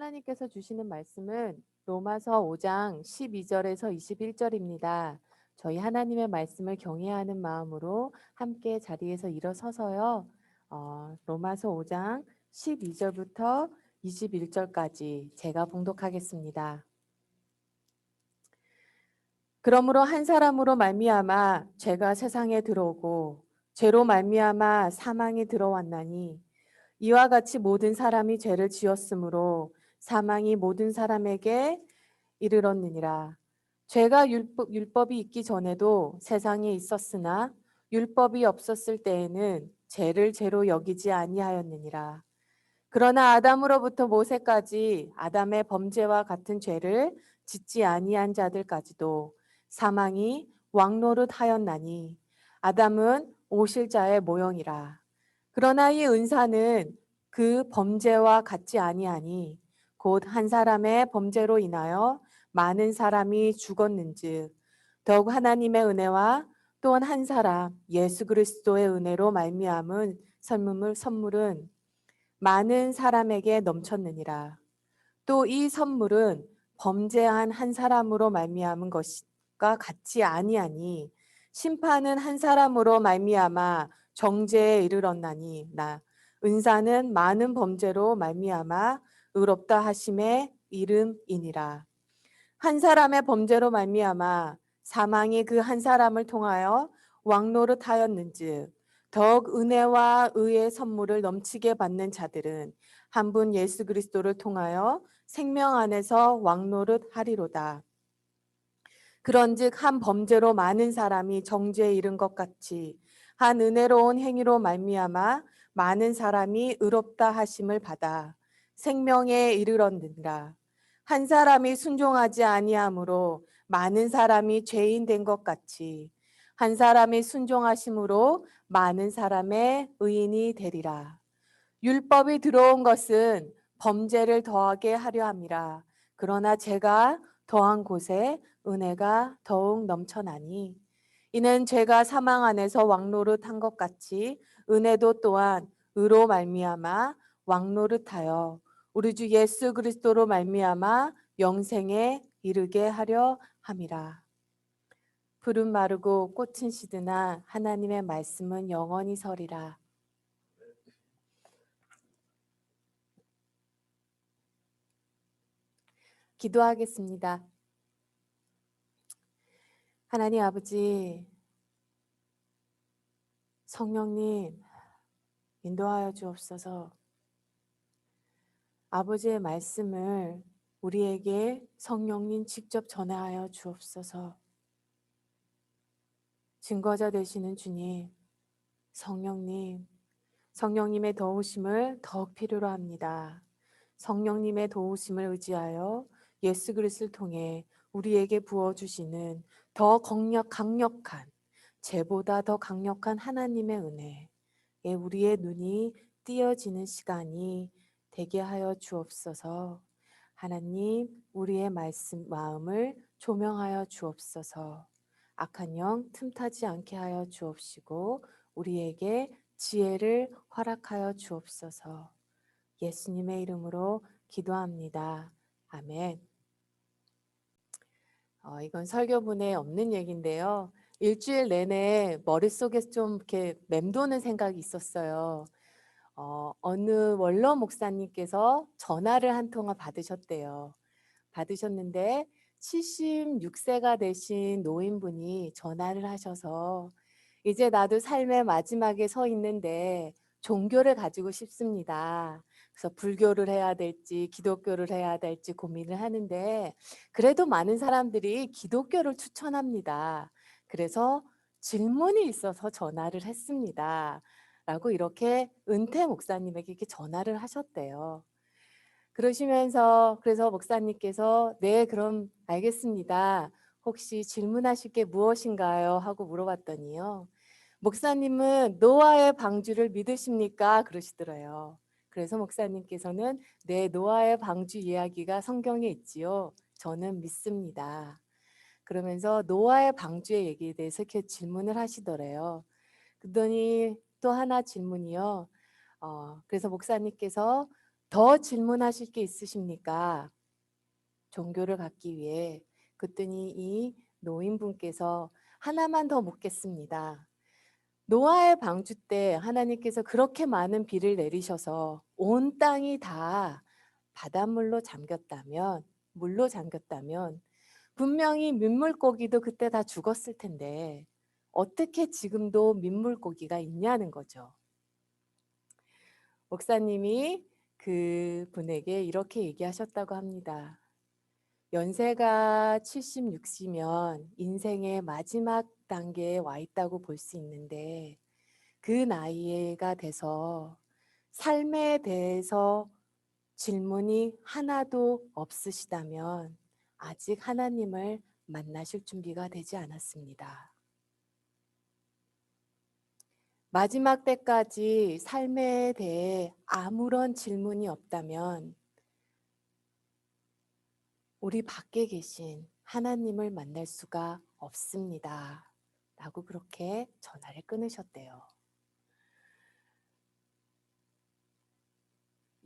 하나님께서 주시는 말씀은 로마서 5장 12절에서 21절입니다. 저희 하나님의 말씀을 경외하는 마음으로 함께 자리에서 일어서서요. 로마서 5장 12절부터 21절까지 제가 봉독하겠습니다. 그러므로 한 사람으로 말미암아 죄가 세상에 들어오고 죄로 말미암아 사망이 들어왔나니 이와 같이 모든 사람이 죄를 지었으므로 사망이 모든 사람에게 이르렀느니라. 죄가 율법이 있기 전에도 세상에 있었으나 율법이 없었을 때에는 죄를 죄로 여기지 아니하였느니라. 그러나 아담으로부터 모세까지 아담의 범죄와 같은 죄를 짓지 아니한 자들까지도 사망이 왕노릇하였나니 아담은 오실 자의 모형이라. 그러나 이 은사는 그 범죄와 같지 아니하니 곧 한 사람의 범죄로 인하여 많은 사람이 죽었는즉 더욱 하나님의 은혜와 또한 한 사람 예수 그리스도의 은혜로 말미암은 선물은 많은 사람에게 넘쳤느니라. 또 이 선물은 범죄한 한 사람으로 말미암은 것과 같지 아니하니 심판은 한 사람으로 말미암아 정죄에 이르렀나니 나 은사는 많은 범죄로 말미암아 의롭다 하심의 이름이니라. 한 사람의 범죄로 말미암아 사망이 그 한 사람을 통하여 왕노릇하였는즉 더욱 은혜와 의의 선물을 넘치게 받는 자들은 한 분 예수 그리스도를 통하여 생명 안에서 왕노릇하리로다. 그런즉 한 범죄로 많은 사람이 정죄에 이른 것 같이 한 은혜로운 행위로 말미암아 많은 사람이 의롭다 하심을 받아 생명에 이르렀느니라. 한 사람이 순종하지 아니함으로 많은 사람이 죄인 된 것 같이 한 사람이 순종하심으로 많은 사람의 의인이 되리라. 율법이 들어온 것은 범죄를 더하게 하려 함이라. 그러나 죄가 더한 곳에 은혜가 더욱 넘쳐나니 이는 죄가 사망 안에서 왕노릇한 것 같이 은혜도 또한 의로 말미암아 왕노릇하여 우리 주 예수 그리스도로 말미암아 영생에 이르게 하려 함이라. 푸른 마르고 꽃은 시드나 하나님의 말씀은 영원히 서리라. 기도하겠습니다. 하나님 아버지, 성령님 인도하여 주옵소서. 아버지의 말씀을 우리에게 성령님 직접 전하여 주옵소서. 증거자 되시는 주님, 성령님의 도우심을 더욱 필요로 합니다. 성령님의 도우심을 의지하여 예수 그리스도를 통해 우리에게 부어주시는 더 강력한, 죄보다 더 강력한 하나님의 은혜에 우리의 눈이 띄어지는 시간이 되게 하여 주옵소서. 하나님, 우리의 마음을 조명하여 주옵소서. 악한 영 틈타지 않게 하여 주옵시고 우리에게 지혜를 허락하여 주옵소서. 예수님의 이름으로 기도합니다. 아멘. 이건 설교문에 없는 얘기인데요. 일주일 내내 머릿속에 좀 이렇게 맴도는 생각이 있었어요. 어느 원로 목사님께서 전화를 한 통화 받으셨대요. 받으셨는데 76세가 되신 노인분이 전화를 하셔서 이제 나도 삶의 마지막에 서 있는데 종교를 가지고 싶습니다. 그래서 불교를 해야 될지 기독교를 해야 될지 고민을 하는데 그래도 많은 사람들이 기독교를 추천합니다. 그래서 질문이 있어서 전화를 했습니다. 라고 이렇게 은퇴 목사님에게 이렇게 전화를 하셨대요. 그러시면서 그래서 목사님께서 네, 그럼 알겠습니다. 혹시 질문하실 게 무엇인가요? 하고 물어봤더니요. 목사님은 노아의 방주를 믿으십니까? 그러시더래요. 그래서 목사님께서는 네, 노아의 방주 이야기가 성경에 있지요. 저는 믿습니다. 그러면서 노아의 방주의 얘기에 대해서 이렇게 질문을 하시더래요. 그러더니 또 하나 질문이요. 그래서 목사님께서 더 질문하실 게 있으십니까? 종교를 갖기 위해. 그랬더니 이 노인분께서 하나만 더 묻겠습니다. 노아의 방주 때 하나님께서 그렇게 많은 비를 내리셔서 온 땅이 다 바닷물로 잠겼다면, 물로 잠겼다면 분명히 민물고기도 그때 다 죽었을 텐데 어떻게 지금도 민물고기가 있냐는 거죠. 목사님이 그 분에게 이렇게 얘기하셨다고 합니다. 연세가 70, 60이면 인생의 마지막 단계에 와 있다고 볼 수 있는데 그 나이가 돼서 삶에 대해서 질문이 하나도 없으시다면 아직 하나님을 만나실 준비가 되지 않았습니다. 마지막 때까지 삶에 대해 아무런 질문이 없다면 우리 밖에 계신 하나님을 만날 수가 없습니다. 라고 그렇게 전화를 끊으셨대요.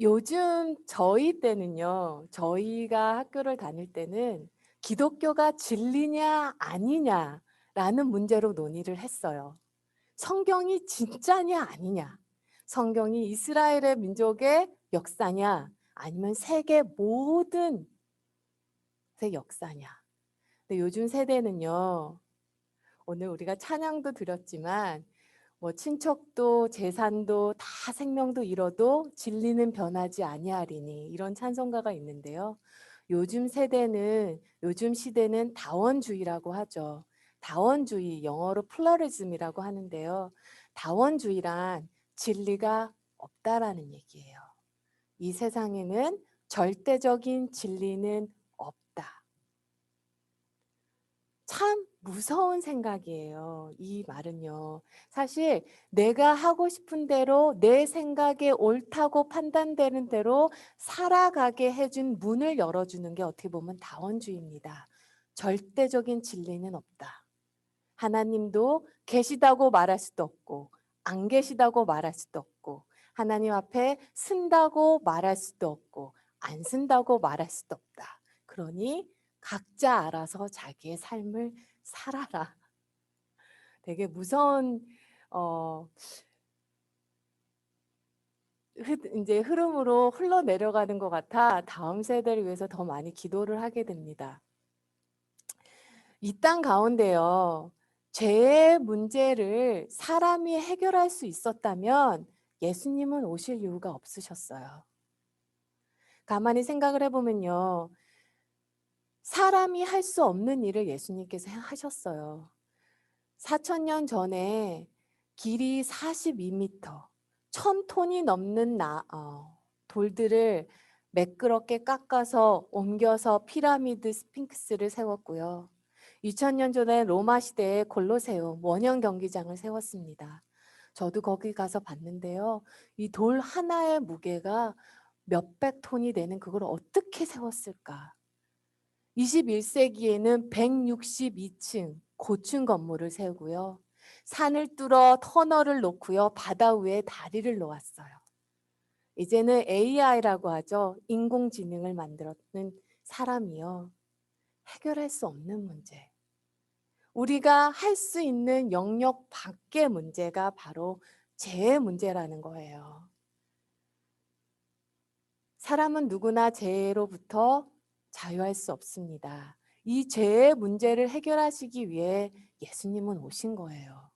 요즘 저희 때는요, 저희가 학교를 다닐 때는 기독교가 진리냐 아니냐라는 문제로 논의를 했어요. 성경이 진짜냐 아니냐, 성경이 이스라엘의 민족의 역사냐 아니면 세계 모든 역사냐. 근데 요즘 세대는요, 오늘 우리가 찬양도 드렸지만 뭐 친척도 재산도 다 생명도 잃어도 진리는 변하지 아니하리니 이런 찬송가가 있는데요. 요즘 세대는 요즘 시대는 다원주의라고 하죠. 다원주의, 영어로 플러리즘이라고 하는데요. 다원주의란 진리가 없다라는 얘기예요. 이 세상에는 절대적인 진리는 없다. 참 무서운 생각이에요. 이 말은요. 사실 내가 하고 싶은 대로 내 생각에 옳다고 판단되는 대로 살아가게 해준 문을 열어주는 게 어떻게 보면 다원주의입니다. 절대적인 진리는 없다. 하나님도 계시다고 말할 수도 없고 안 계시다고 말할 수도 없고 하나님 앞에 쓴다고 말할 수도 없고 안 쓴다고 말할 수도 없다. 그러니 각자 알아서 자기의 삶을 살아라. 되게 무서운 어, 이제 흐름으로 흘러내려가는 것 같아 다음 세대를 위해서 더 많이 기도를 하게 됩니다. 이 땅 가운데요. 죄의 문제를 사람이 해결할 수 있었다면 예수님은 오실 이유가 없으셨어요. 가만히 생각을 해보면요. 사람이 할 수 없는 일을 예수님께서 하셨어요. 4,000년 전에 길이 42m, 1,000톤이 넘는 돌들을 매끄럽게 깎아서 옮겨서 피라미드 스핑크스를 세웠고요. 2000년 전에 로마 시대에 콜로세움 원형 경기장을 세웠습니다. 저도 거기 가서 봤는데요. 이 돌 하나의 무게가 몇백 톤이 되는 그걸 어떻게 세웠을까? 21세기에는 162층 고층 건물을 세우고요. 산을 뚫어 터널을 놓고요. 바다 위에 다리를 놓았어요. 이제는 AI라고 하죠. 인공지능을 만들었는 사람이요. 해결할 수 없는 문제. 우리가 할 수 있는 영역 밖의 문제가 바로 죄의 문제라는 거예요. 사람은 누구나 죄로부터 자유할 수 없습니다. 이 죄의 문제를 해결하시기 위해 예수님은 오신 거예요.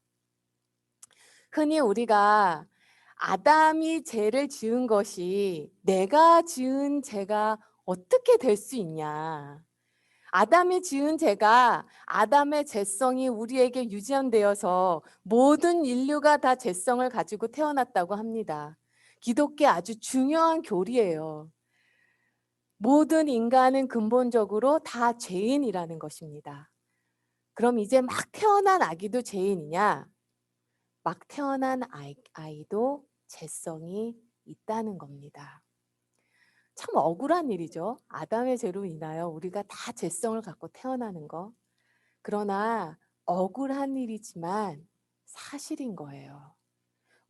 흔히 우리가 아담이 죄를 지은 것이 내가 지은 죄가 어떻게 될 수 있냐. 아담이 지은 죄가 아담의 죄성이 우리에게 유전되어서 모든 인류가 다 죄성을 가지고 태어났다고 합니다. 기독교 아주 중요한 교리예요. 모든 인간은 근본적으로 다 죄인이라는 것입니다. 그럼 이제 막 태어난 아기도 죄인이냐? 막 태어난 아이도 죄성이 있다는 겁니다. 참 억울한 일이죠. 아담의 죄로 인하여 우리가 다 죄성을 갖고 태어나는 거. 그러나 억울한 일이지만 사실인 거예요.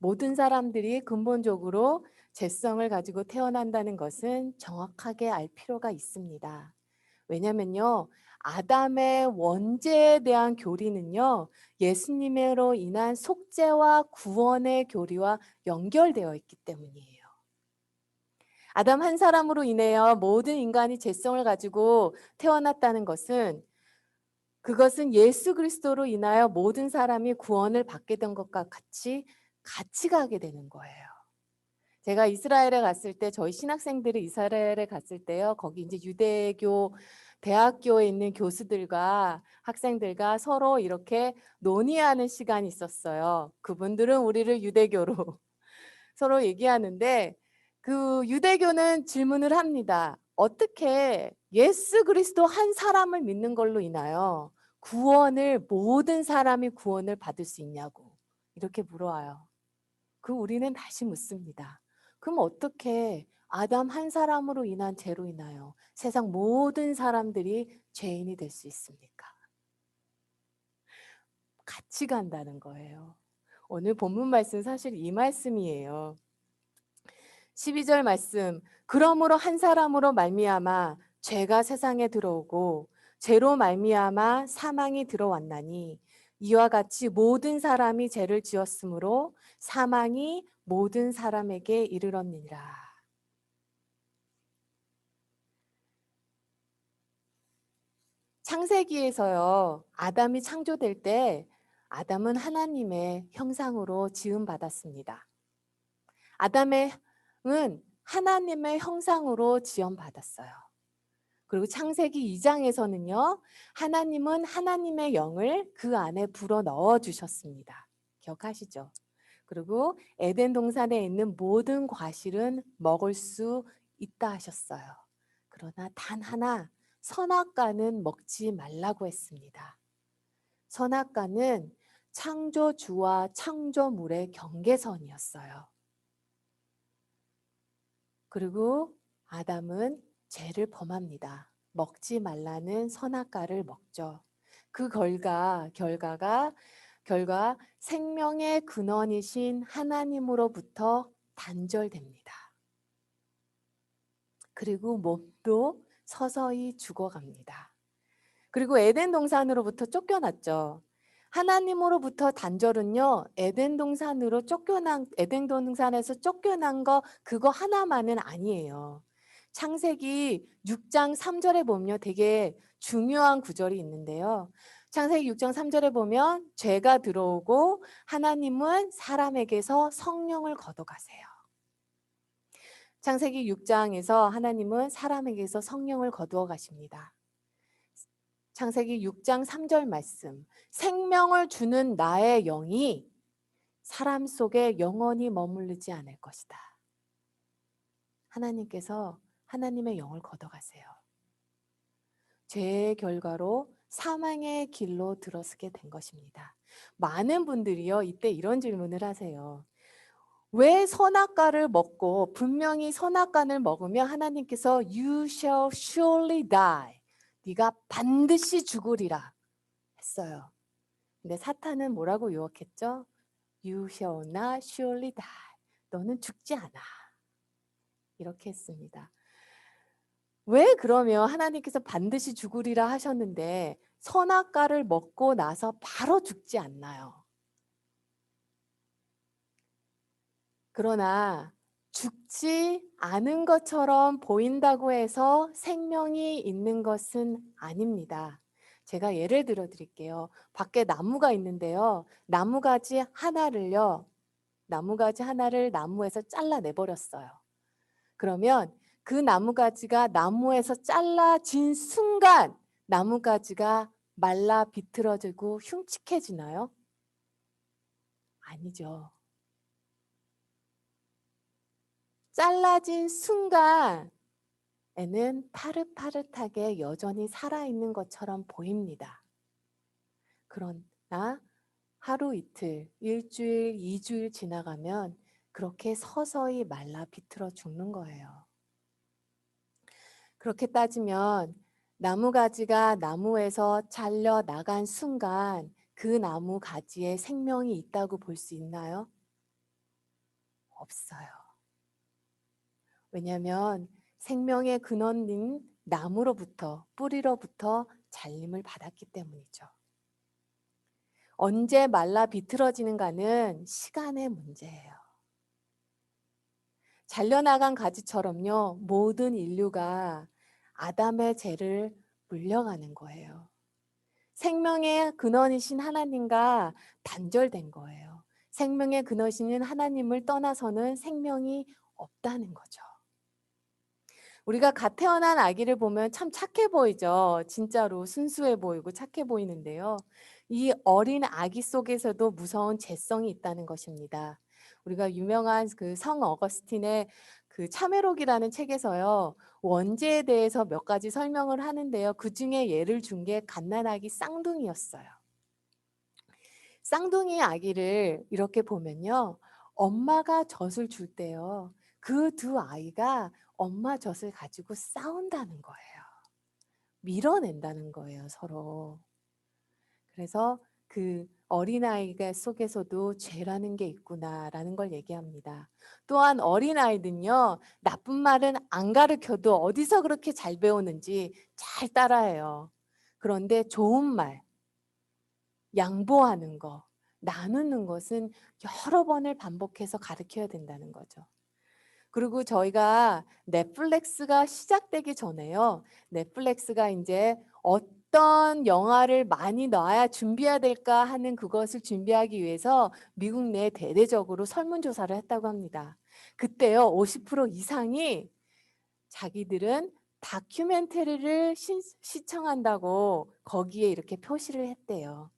모든 사람들이 근본적으로 죄성을 가지고 태어난다는 것은 정확하게 알 필요가 있습니다. 왜냐면요, 아담의 원죄에 대한 교리는요, 예수님으로 인한 속죄와 구원의 교리와 연결되어 있기 때문이에요. 아담 한 사람으로 인하여 모든 인간이 죄성을 가지고 태어났다는 것은, 그것은 예수 그리스도로 인하여 모든 사람이 구원을 받게 된 것과 같이 가게 되는 거예요. 제가 이스라엘에 갔을 때, 저희 신학생들이 이스라엘에 갔을 때요, 거기 이제 유대교 대학교에 있는 교수들과 학생들과 서로 이렇게 논의하는 시간이 있었어요. 그분들은 우리를 유대교로 서로 얘기하는데, 그 유대교는 질문을 합니다. 어떻게 예수 그리스도 한 사람을 믿는 걸로 인하여 모든 사람이 구원을 받을 수 있냐고 이렇게 물어와요. 우리는 다시 묻습니다. 그럼 어떻게 아담 한 사람으로 인한 죄로 인하여 세상 모든 사람들이 죄인이 될 수 있습니까? 같이 간다는 거예요. 오늘 본문 말씀 사실 이 말씀이에요. 12절 말씀, 그러므로 한 사람으로 말미암아 죄가 세상에 들어오고 죄로 말미암아 사망이 들어왔나니 이와 같이 모든 사람이 죄를 지었으므로 사망이 모든 사람에게 이르렀느니라. 창세기에서요, 아담이 창조될 때 아담은 하나님의 형상으로 지음받았습니다. 아담은 하나님의 형상으로 지음받았어요. 그리고 창세기 2장에서는요, 하나님은 하나님의 영을 그 안에 불어 넣어 주셨습니다. 기억하시죠? 그리고 에덴 동산에 있는 모든 과실은 먹을 수 있다 하셨어요. 그러나 단 하나, 선악과는 먹지 말라고 했습니다. 선악과는 창조주와 창조물의 경계선이었어요. 그리고 아담은 죄를 범합니다. 먹지 말라는 선악과를 먹죠. 그 결과 생명의 근원이신 하나님으로부터 단절됩니다. 그리고 몸도 서서히 죽어갑니다. 그리고 에덴 동산으로부터 쫓겨났죠. 하나님으로부터 단절은요, 에덴 동산에서 쫓겨난 거 그거 하나만은 아니에요. 창세기 6장 3절에 보면 되게 중요한 구절이 있는데요. 창세기 6장 3절에 보면 죄가 들어오고 하나님은 사람에게서 성령을 걷어가세요. 창세기 6장에서 하나님은 사람에게서 성령을 거두어 가십니다. 창세기 6장 3절 말씀, 생명을 주는 나의 영이 사람 속에 영원히 머무르지 않을 것이다. 하나님께서 하나님의 영을 걷어가세요. 죄의 결과로 사망의 길로 들어서게 된 것입니다. 많은 분들이요, 이때 이런 질문을 하세요. 왜 선악과를 먹고 분명히 선악과를 먹으면 하나님께서 You shall surely die. 네가 반드시 죽으리라 했어요. 근데 사탄은 뭐라고 유혹했죠? You shall not surely die. 너는 죽지 않아. 이렇게 했습니다. 왜 그러면 하나님께서 반드시 죽으리라 하셨는데 선악과를 먹고 나서 바로 죽지 않나요? 그러나 죽지 않은 것처럼 보인다고 해서 생명이 있는 것은 아닙니다. 제가 예를 들어 드릴게요. 밖에 나무가 있는데요. 나무가지 하나를 나무에서 잘라내 버렸어요. 그러면 그 나무가지가 나무에서 잘라진 순간 나무가지가 말라 비틀어지고 흉측해지나요? 아니죠. 잘라진 순간에는 파릇파릇하게 여전히 살아있는 것처럼 보입니다. 그러나 하루 이틀, 일주일, 2주일 지나가면 그렇게 서서히 말라 비틀어 죽는 거예요. 그렇게 따지면 나무가지가 나무에서 잘려 나간 순간 그 나무 가지에 생명이 있다고 볼 수 있나요? 없어요. 왜냐하면 생명의 근원인 나무로부터, 뿌리로부터 잘림을 받았기 때문이죠. 언제 말라 비틀어지는가는 시간의 문제예요. 잘려나간 가지처럼요, 모든 인류가 아담의 죄를 물려가는 거예요. 생명의 근원이신 하나님과 단절된 거예요. 생명의 근원이신 하나님을 떠나서는 생명이 없다는 거죠. 우리가 갓 태어난 아기를 보면 참 착해 보이죠. 진짜로 순수해 보이고 착해 보이는데요. 이 어린 아기 속에서도 무서운 죄성이 있다는 것입니다. 우리가 유명한 그 성 어거스틴의 그 참회록이라는 책에서요. 원죄에 대해서 몇 가지 설명을 하는데요. 그중에 예를 준 게 갓난아기 쌍둥이였어요. 쌍둥이 아기를 이렇게 보면요. 엄마가 젖을 줄 때요. 그 두 아이가 엄마 젖을 가지고 싸운다는 거예요. 밀어낸다는 거예요, 서로. 그래서 그 어린아이가 속에서도 죄라는 게 있구나라는 걸 얘기합니다. 또한 어린아이는요, 나쁜 말은 안 가르쳐도 어디서 그렇게 잘 배우는지 잘 따라해요. 그런데 좋은 말, 양보하는 거, 나누는 것은 여러 번을 반복해서 가르쳐야 된다는 거죠. 그리고 저희가 넷플릭스가 시작되기 전에요. 넷플릭스가 이제 어떤 영화를 많이 넣어야 준비해야 될까 하는 그것을 준비하기 위해서 미국 내 대대적으로 설문조사를 했다고 합니다. 그때요, 50% 이상이 자기들은 다큐멘터리를 시청한다고 거기에 이렇게 표시를 했대요.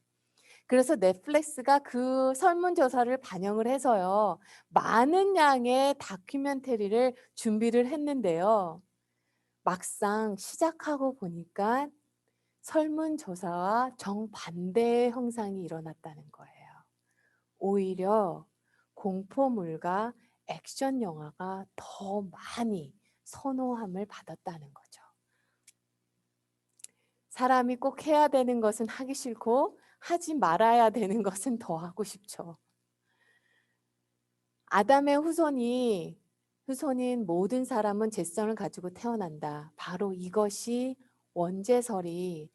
그래서 넷플릭스가 그 설문조사를 반영을 해서요. 많은 양의 다큐멘터리를 준비를 했는데요. 막상 시작하고 보니까 설문조사와 정반대의 형상이 일어났다는 거예요. 오히려 공포물과 액션 영화가 더 많이 선호함을 받았다는 거죠. 사람이 꼭 해야 되는 것은 하기 싫고 하지 말아야 되는 것은 더 하고 싶죠. 아담의 후손인 모든 사람은 죄성을 가지고 태어난다. 바로 이것이 원죄설이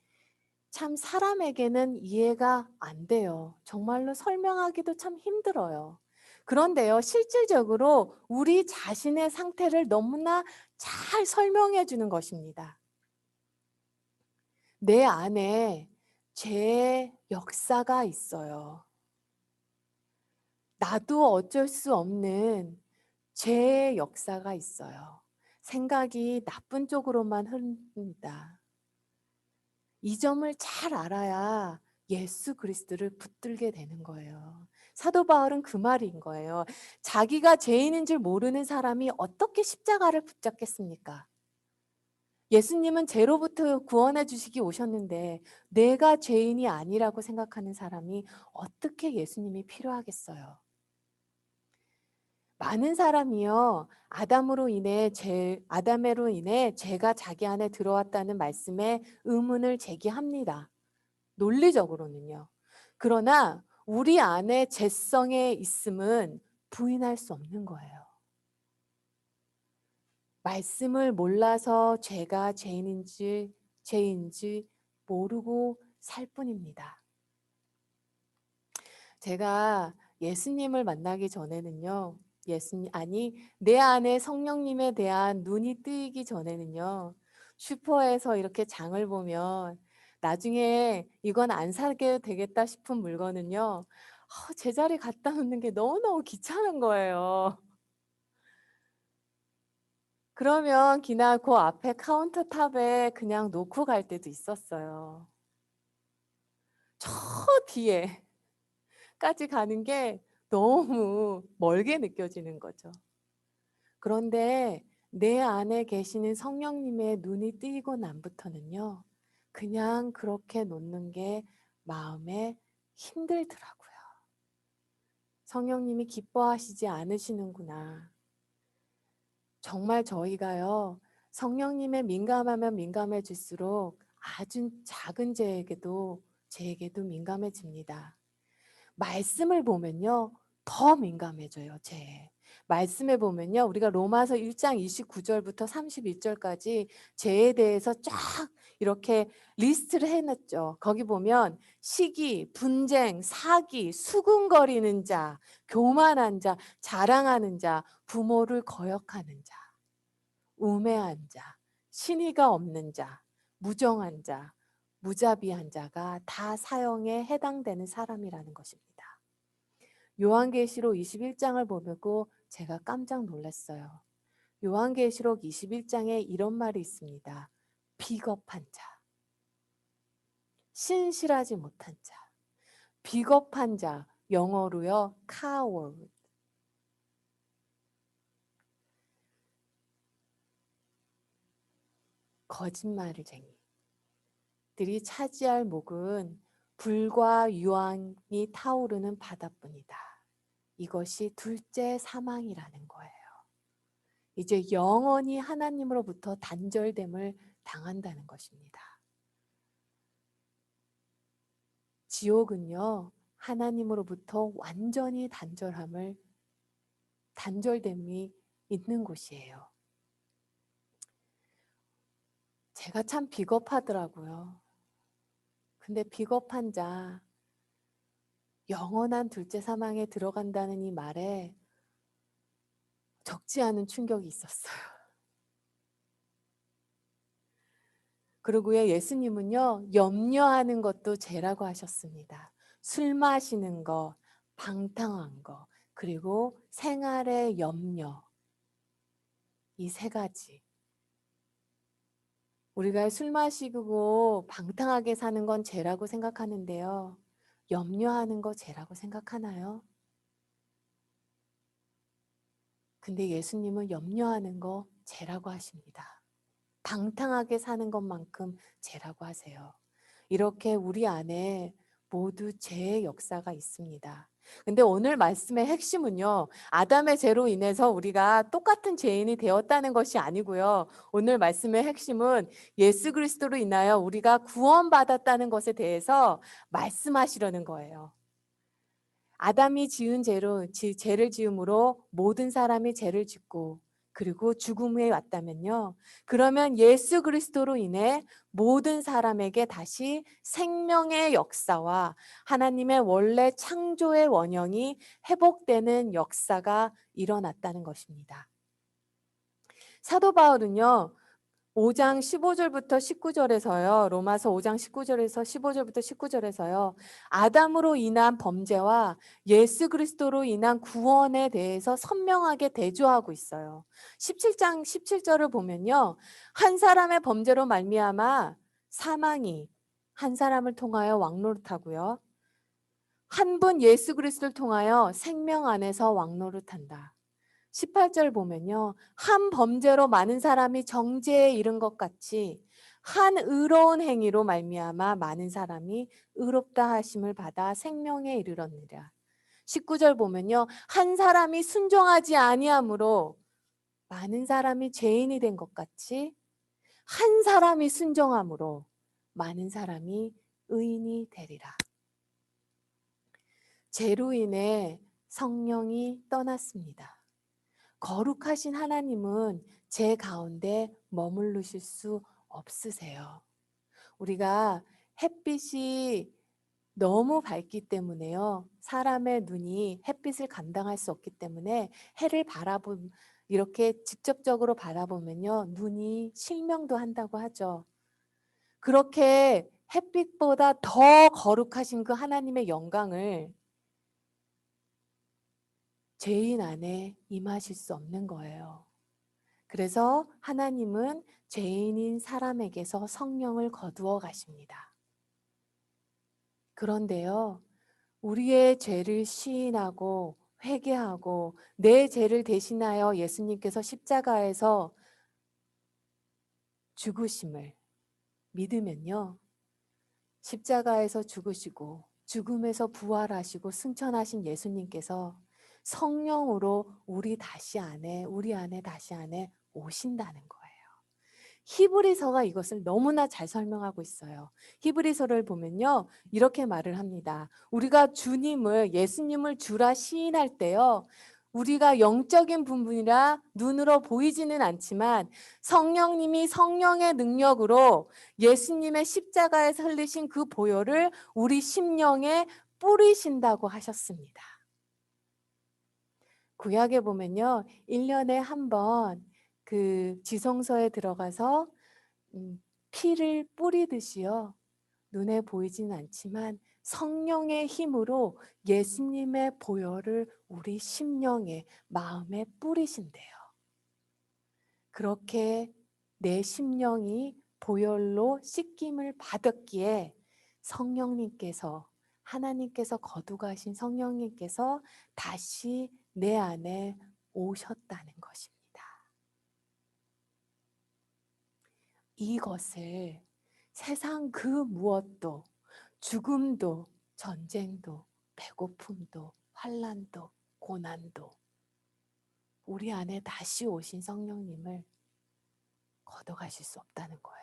참 사람에게는 이해가 안 돼요. 정말로 설명하기도 참 힘들어요. 그런데요, 실질적으로 우리 자신의 상태를 너무나 잘 설명해 주는 것입니다. 내 안에 죄의 역사가 있어요. 나도 어쩔 수 없는 죄의 역사가 있어요. 생각이 나쁜 쪽으로만 흐릅니다. 이 점을 잘 알아야 예수 그리스도를 붙들게 되는 거예요. 사도 바울은 그 말인 거예요. 자기가 죄인인 줄 모르는 사람이 어떻게 십자가를 붙잡겠습니까? 예수님은 죄로부터 구원해 주시기 오셨는데 내가 죄인이 아니라고 생각하는 사람이 어떻게 예수님이 필요하겠어요? 많은 사람이요. 아담으로 인해 죄가 자기 안에 들어왔다는 말씀에 의문을 제기합니다. 논리적으로는요. 그러나 우리 안에 죄성에 있음은 부인할 수 없는 거예요. 말씀을 몰라서 죄가 죄인지 모르고 살 뿐입니다. 제가 예수님을 만나기 전에는요. 내 안에 성령님에 대한 눈이 뜨이기 전에는요. 슈퍼에서 이렇게 장을 보면 나중에 이건 안 사게 되겠다 싶은 물건은요. 제자리 갖다 놓는 게 너무너무 귀찮은 거예요. 그러면 기나 그 앞에 카운터탑에 그냥 놓고 갈 때도 있었어요. 저 뒤에까지 가는 게 너무 멀게 느껴지는 거죠. 그런데 내 안에 계시는 성령님의 눈이 뜨이고 난부터는요. 그냥 그렇게 놓는 게 마음에 힘들더라고요. 성령님이 기뻐하시지 않으시는구나. 정말 저희가요. 성령님에 민감하면 민감해질수록 아주 작은 죄에게도 민감해집니다. 말씀을 보면요. 더 민감해져요, 죄에. 말씀해 보면요. 우리가 로마서 1장 29절부터 31절까지 죄에 대해서 쫙 이렇게 리스트를 해놨죠. 거기 보면 시기, 분쟁, 사기, 수군거리는 자, 교만한 자, 자랑하는 자, 부모를 거역하는 자, 우매한 자, 신의가 없는 자, 무정한 자, 무자비한 자가 다 사형에 해당되는 사람이라는 것입니다. 요한계시록 21장을 보고 제가 깜짝 놀랐어요. 요한계시록 21장에 이런 말이 있습니다. 비겁한 자, 신실하지 못한 자, 비겁한 자, 영어로요, coward. 거짓말쟁이들이 차지할 목은 불과 유황이 타오르는 바다뿐이다. 이것이 둘째 사망이라는 거예요. 이제 영원히 하나님으로부터 단절됨을 당한다는 것입니다. 지옥은요, 하나님으로부터 완전히 단절됨이 있는 곳이에요. 제가 참 비겁하더라고요. 근데 비겁한 자, 영원한 둘째 사망에 들어간다는 이 말에 적지 않은 충격이 있었어요. 그리고요, 예수님은요, 염려하는 것도 죄라고 하셨습니다. 술 마시는 거, 방탕한 거, 그리고 생활의 염려. 이 세 가지. 우리가 술 마시고 방탕하게 사는 건 죄라고 생각하는데요. 염려하는 거 죄라고 생각하나요? 근데 예수님은 염려하는 거 죄라고 하십니다. 방탕하게 사는 것만큼 죄라고 하세요. 이렇게 우리 안에 모두 죄의 역사가 있습니다. 근데 오늘 말씀의 핵심은요, 아담의 죄로 인해서 우리가 똑같은 죄인이 되었다는 것이 아니고요. 오늘 말씀의 핵심은 예수 그리스도로 인하여 우리가 구원받았다는 것에 대해서 말씀하시려는 거예요. 아담이 지은 죄를 지음으로 모든 사람이 죄를 짓고 그리고 죽음에 왔다면요. 그러면 예수 그리스도로 인해 모든 사람에게 다시 생명의 역사와 하나님의 원래 창조의 원형이 회복되는 역사가 일어났다는 것입니다. 사도 바울은요. 5장 15절부터 19절에서요. 로마서 5장 19절에서 15절부터 19절에서요. 아담으로 인한 범죄와 예수 그리스도로 인한 구원에 대해서 선명하게 대조하고 있어요. 17장 17절을 보면요. 한 사람의 범죄로 말미암아 사망이 한 사람을 통하여 왕노릇하고요. 한 분 예수 그리스도를 통하여 생명 안에서 왕노릇한다. 18절 보면요. 한 범죄로 많은 사람이 정죄에 이른 것 같이 한 의로운 행위로 말미암아 많은 사람이 의롭다 하심을 받아 생명에 이르렀느니라. 19절 보면요. 한 사람이 순종하지 아니함으로 많은 사람이 죄인이 된 것 같이 한 사람이 순종함으로 많은 사람이 의인이 되리라. 죄로 인해 성령이 떠났습니다. 거룩하신 하나님은 제 가운데 머무르실 수 없으세요. 우리가 햇빛이 너무 밝기 때문에요. 사람의 눈이 햇빛을 감당할 수 없기 때문에 해를 이렇게 직접적으로 바라보면요. 눈이 실명도 한다고 하죠. 그렇게 햇빛보다 더 거룩하신 그 하나님의 영광을 죄인 안에 임하실 수 없는 거예요. 그래서 하나님은 죄인인 사람에게서 성령을 거두어 가십니다. 그런데요, 우리의 죄를 시인하고 회개하고 내 죄를 대신하여 예수님께서 십자가에서 죽으심을 믿으면요, 십자가에서 죽으시고 죽음에서 부활하시고 승천하신 예수님께서 성령으로 우리 안에 다시 안에 오신다는 거예요. 히브리서가 이것을 너무나 잘 설명하고 있어요. 히브리서를 보면요. 이렇게 말을 합니다. 우리가 예수님을 주라 시인할 때요. 우리가 영적인 부분이라 눈으로 보이지는 않지만 성령님이 성령의 능력으로 예수님의 십자가에서 흘리신 그 보혈을 우리 심령에 뿌리신다고 하셨습니다. 구약에 보면요, 1년에 한 번 그 지성소에 들어가서 피를 뿌리듯이요, 눈에 보이지는 않지만 성령의 힘으로 예수님의 보혈을 우리 심령에, 마음에 뿌리신대요. 그렇게 내 심령이 보혈로 씻김을 받았기에 성령님께서, 하나님께서 거두가신 성령님께서 다시 내 안에 오셨다는 것입니다. 이것을 세상 그 무엇도, 죽음도, 전쟁도, 배고픔도, 환난도, 고난도 우리 안에 다시 오신 성령님을 걷어가실 수 없다는 거예요.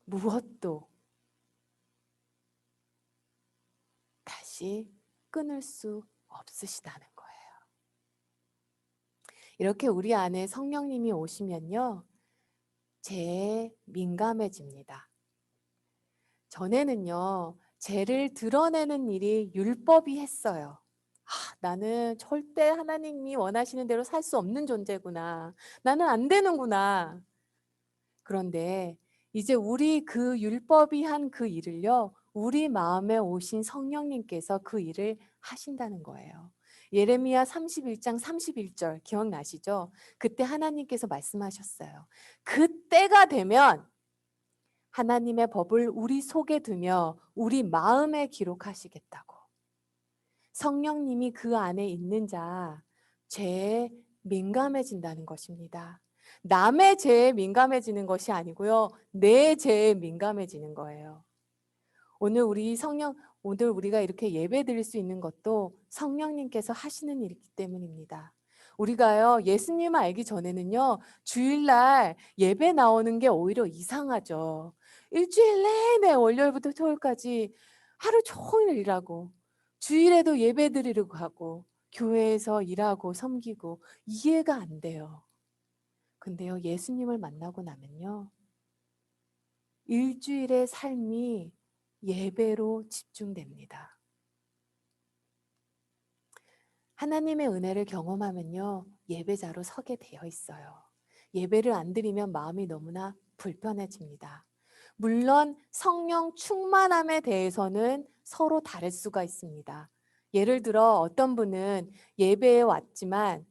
무엇도 다시 끊을 수 없으시다는 거예요. 이렇게 우리 안에 성령님이 오시면요, 죄에 민감해집니다. 전에는요, 죄를 드러내는 일이 율법이 했어요. 나는 절대 하나님이 원하시는 대로 살 수 없는 존재구나. 나는 안 되는구나. 그런데 이제 우리 그 율법이 한 그 일을요, 우리 마음에 오신 성령님께서 그 일을 하신다는 거예요. 예레미야 31장 31절 기억나시죠? 그때 하나님께서 말씀하셨어요. 그때가 되면 하나님의 법을 우리 속에 두며 우리 마음에 기록하시겠다고. 성령님이 그 안에 있는 자, 죄에 민감해진다는 것입니다. 남의 죄에 민감해지는 것이 아니고요, 내 죄에 민감해지는 거예요. 오늘 우리가 이렇게 예배 드릴 수 있는 것도 성령님께서 하시는 일이기 때문입니다. 우리가요, 예수님을 알기 전에는요, 주일날 예배 나오는 게 오히려 이상하죠. 일주일 내내 월요일부터 토요일까지 하루 종일 일하고, 주일에도 예배 드리려고 하고, 교회에서 일하고 섬기고, 이해가 안 돼요. 근데요, 예수님을 만나고 나면요, 일주일의 삶이 예배로 집중됩니다. 하나님의 은혜를 경험하면요, 예배자로 서게 되어 있어요. 예배를 안 드리면 마음이 너무나 불편해집니다. 물론 성령 충만함에 대해서는 서로 다를 수가 있습니다. 예를 들어 어떤 분은 예배에 왔지만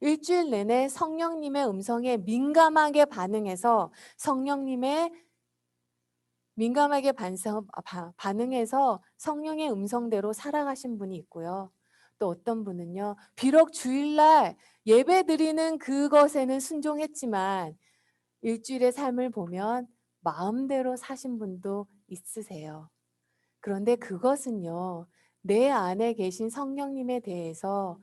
일주일 내내 성령님의 음성에 민감하게 반응해서 반응해서 성령의 음성대로 살아가신 분이 있고요. 또 어떤 분은요, 비록 주일날 예배 드리는 그것에는 순종했지만 일주일의 삶을 보면 마음대로 사신 분도 있으세요. 그런데 그것은요, 내 안에 계신 성령님에 대해서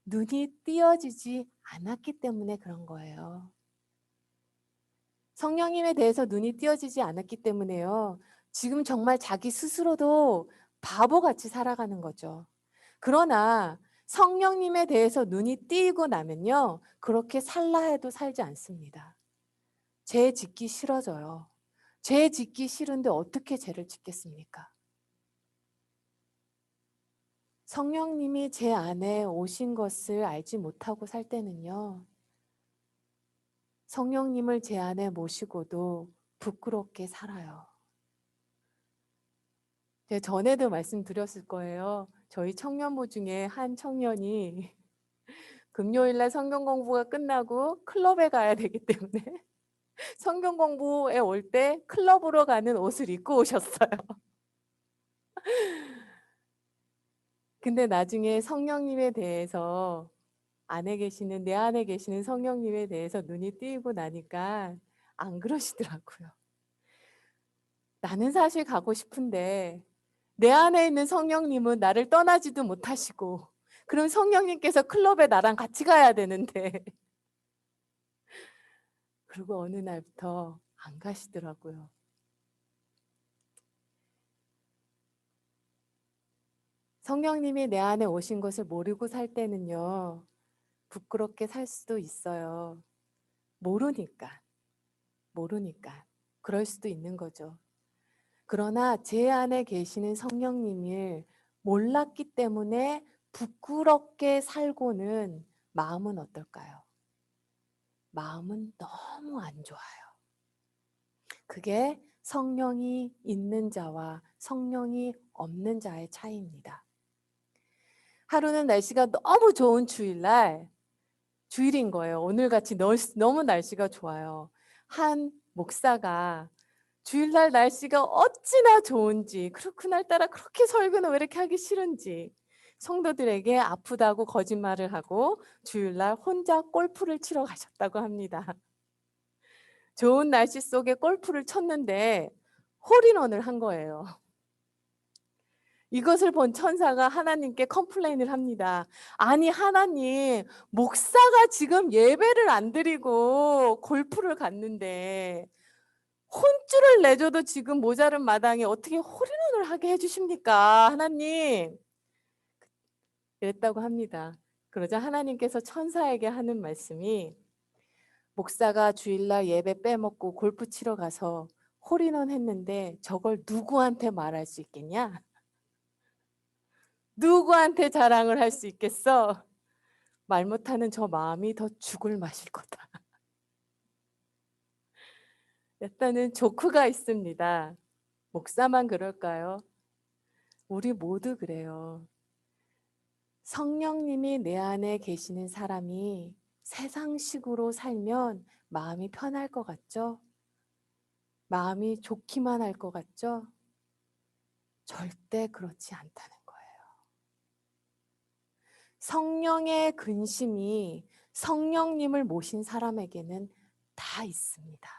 눈이 띄어지지 않았기 때문에 그런 거예요. 성령님에 대해서 눈이 띄어지지 않았기 때문에요, 지금 정말 자기 스스로도 바보같이 살아가는 거죠. 그러나 성령님에 대해서 눈이 띄고 나면요, 그렇게 살라 해도 살지 않습니다. 죄 짓기 싫어져요. 죄 짓기 싫은데 어떻게 죄를 짓겠습니까? 성령님이 제 안에 오신 것을 알지 못하고 살 때는요, 성령님을 제 안에 모시고도 부끄럽게 살아요. 제가 전에도 말씀드렸을 거예요. 저희 청년부 중에 한 청년이 금요일날 성경 공부가 끝나고 클럽에 가야 되기 때문에 성경 공부에 올 때 클럽으로 가는 옷을 입고 오셨어요. 근데 나중에 성령님에 대해서 내 안에 계시는 성령님에 대해서 눈이 띄고 나니까 안 그러시더라고요. 나는 사실 가고 싶은데 내 안에 있는 성령님은 나를 떠나지도 못하시고, 그럼 성령님께서 클럽에 나랑 같이 가야 되는데 그리고 어느 날부터 안 가시더라고요. 성령님이 내 안에 오신 것을 모르고 살 때는요, 부끄럽게 살 수도 있어요. 모르니까. 그럴 수도 있는 거죠. 그러나 제 안에 계시는 성령님을 몰랐기 때문에 부끄럽게 살고는 마음은 어떨까요? 마음은 너무 안 좋아요. 그게 성령이 있는 자와 성령이 없는 자의 차이입니다. 하루는 날씨가 너무 좋은 주일인 거예요. 오늘같이 너무 날씨가 좋아요. 한 목사가 주일날 날씨가 어찌나 좋은지, 그날따라 그렇게 설교는 왜 이렇게 하기 싫은지 성도들에게 아프다고 거짓말을 하고 주일날 혼자 골프를 치러 가셨다고 합니다. 좋은 날씨 속에 골프를 쳤는데 홀인원을 한 거예요. 이것을 본 천사가 하나님께 컴플레인을 합니다. 아니 하나님, 목사가 지금 예배를 안 드리고 골프를 갔는데 혼쭐을 내줘도 지금 모자른 마당에 어떻게 홀인원을 하게 해주십니까? 하나님. 그랬다고 합니다. 그러자 하나님께서 천사에게 하는 말씀이 목사가 주일날 예배 빼먹고 골프 치러 가서 홀인원 했는데 저걸 누구한테 말할 수 있겠냐? 누구한테 자랑을 할 수 있겠어? 말 못하는 저 마음이 더 죽을 맛일 거다. 일단은 조크가 있습니다. 목사만 그럴까요? 우리 모두 그래요. 성령님이 내 안에 계시는 사람이 세상식으로 살면 마음이 편할 것 같죠? 마음이 좋기만 할 것 같죠? 절대 그렇지 않다는 거예요. 성령의 근심이 성령님을 모신 사람에게는 다 있습니다.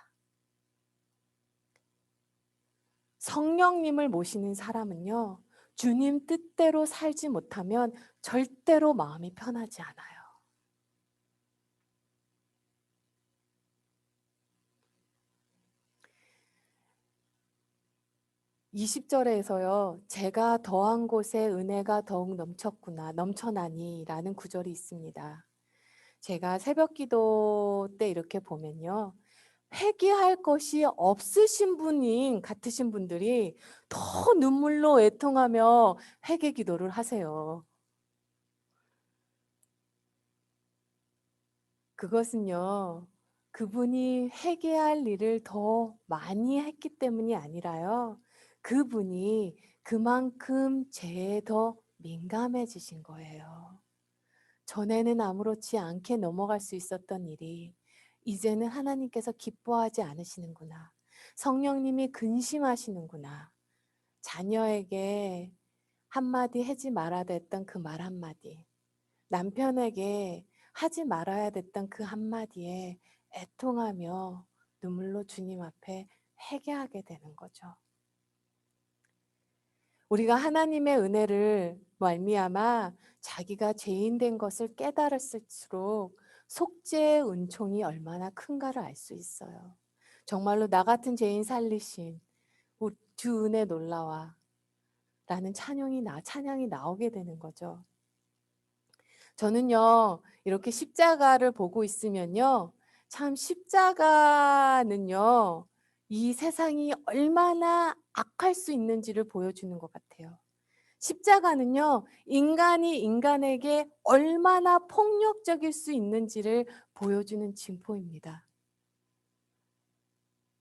성령님을 모시는 사람은요, 주님 뜻대로 살지 못하면 절대로 마음이 편하지 않아요. 20절에서요. 제가 더한 곳에 은혜가 더욱 넘쳐나니 라는 구절이 있습니다. 제가 새벽기도 때 이렇게 보면요. 회개할 것이 없으신 분인 같으신 분들이 더 눈물로 애통하며 회개 기도를 하세요. 그것은요. 그분이 회개할 일을 더 많이 했기 때문이 아니라요. 그분이 그만큼 죄에 더 민감해지신 거예요. 전에는 아무렇지 않게 넘어갈 수 있었던 일이 이제는 하나님께서 기뻐하지 않으시는구나. 성령님이 근심하시는구나. 자녀에게 한마디 하지 말아야 됐던 그 말 한마디. 남편에게 하지 말아야 됐던 그 한마디에 애통하며 눈물로 주님 앞에 회개하게 되는 거죠. 우리가 하나님의 은혜를 말미암아 자기가 죄인 된 것을 깨달았을수록 속죄의 은총이 얼마나 큰가를 알 수 있어요. 정말로 나 같은 죄인 살리신 주 은혜 놀라와 라는 찬양이 나오게 되는 거죠. 저는요, 이렇게 십자가를 보고 있으면요, 참 십자가는요, 이 세상이 얼마나 악할 수 있는지를 보여주는 것 같아요. 십자가는요, 인간이 인간에게 얼마나 폭력적일 수 있는지를 보여주는 징표입니다.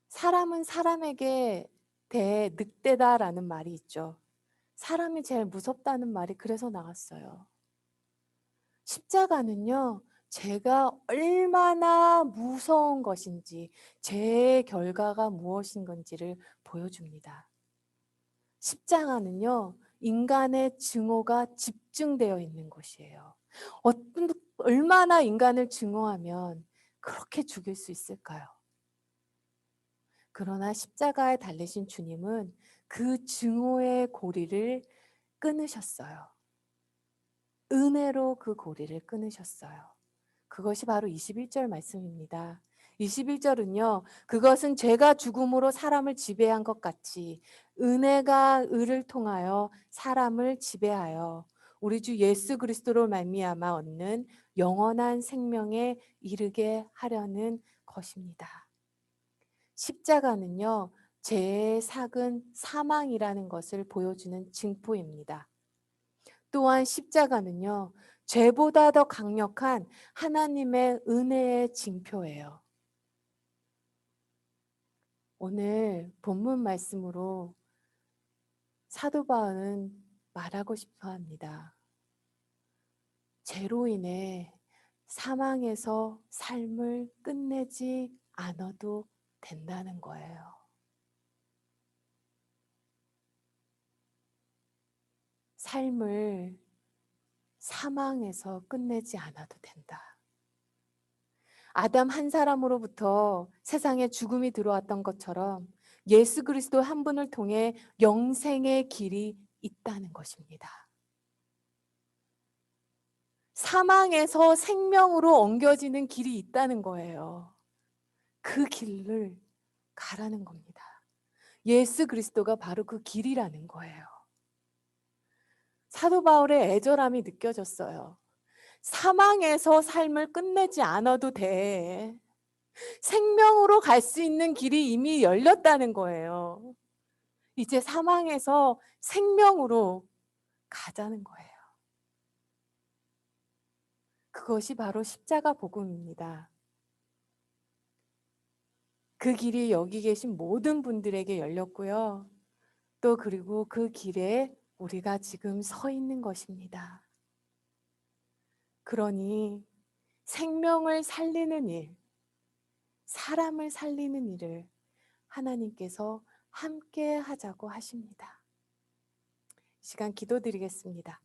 사람은 사람에게 대해 늑대다라는 말이 있죠. 사람이 제일 무섭다는 말이 그래서 나왔어요. 십자가는요, 죄가 얼마나 무서운 것인지, 죄의 결과가 무엇인 건지를 보여줍니다. 십자가는요, 인간의 증오가 집중되어 있는 곳이에요. 얼마나 인간을 증오하면 그렇게 죽일 수 있을까요? 그러나 십자가에 달리신 주님은 그 증오의 고리를 끊으셨어요. 은혜로 그 고리를 끊으셨어요. 그것이 바로 21절 말씀입니다. 21절은요. 그것은 죄가 죽음으로 사람을 지배한 것 같이 은혜가 의를 통하여 사람을 지배하여 우리 주 예수 그리스도로 말미암아 얻는 영원한 생명에 이르게 하려는 것입니다. 십자가는요. 죄의 삭은 사망이라는 것을 보여주는 징표입니다. 또한 십자가는요. 죄보다 더 강력한 하나님의 은혜의 징표예요. 오늘 본문 말씀으로 사도 바울은 말하고 싶어 합니다. 죄로 인해 사망에서 삶을 끝내지 않아도 된다는 거예요. 삶을 사망에서 끝내지 않아도 된다. 아담 한 사람으로부터 세상에 죽음이 들어왔던 것처럼 예수 그리스도 한 분을 통해 영생의 길이 있다는 것입니다. 사망에서 생명으로 옮겨지는 길이 있다는 거예요. 그 길을 가라는 겁니다. 예수 그리스도가 바로 그 길이라는 거예요. 사도 바울의 애절함이 느껴졌어요. 사망에서 삶을 끝내지 않아도 돼. 생명으로 갈 수 있는 길이 이미 열렸다는 거예요. 이제 사망에서 생명으로 가자는 거예요. 그것이 바로 십자가 복음입니다. 그 길이 여기 계신 모든 분들에게 열렸고요. 또 그리고 그 길에 우리가 지금 서 있는 것입니다. 그러니 생명을 살리는 일, 사람을 살리는 일을 하나님께서 함께 하자고 하십니다. 이 시간 기도드리겠습니다.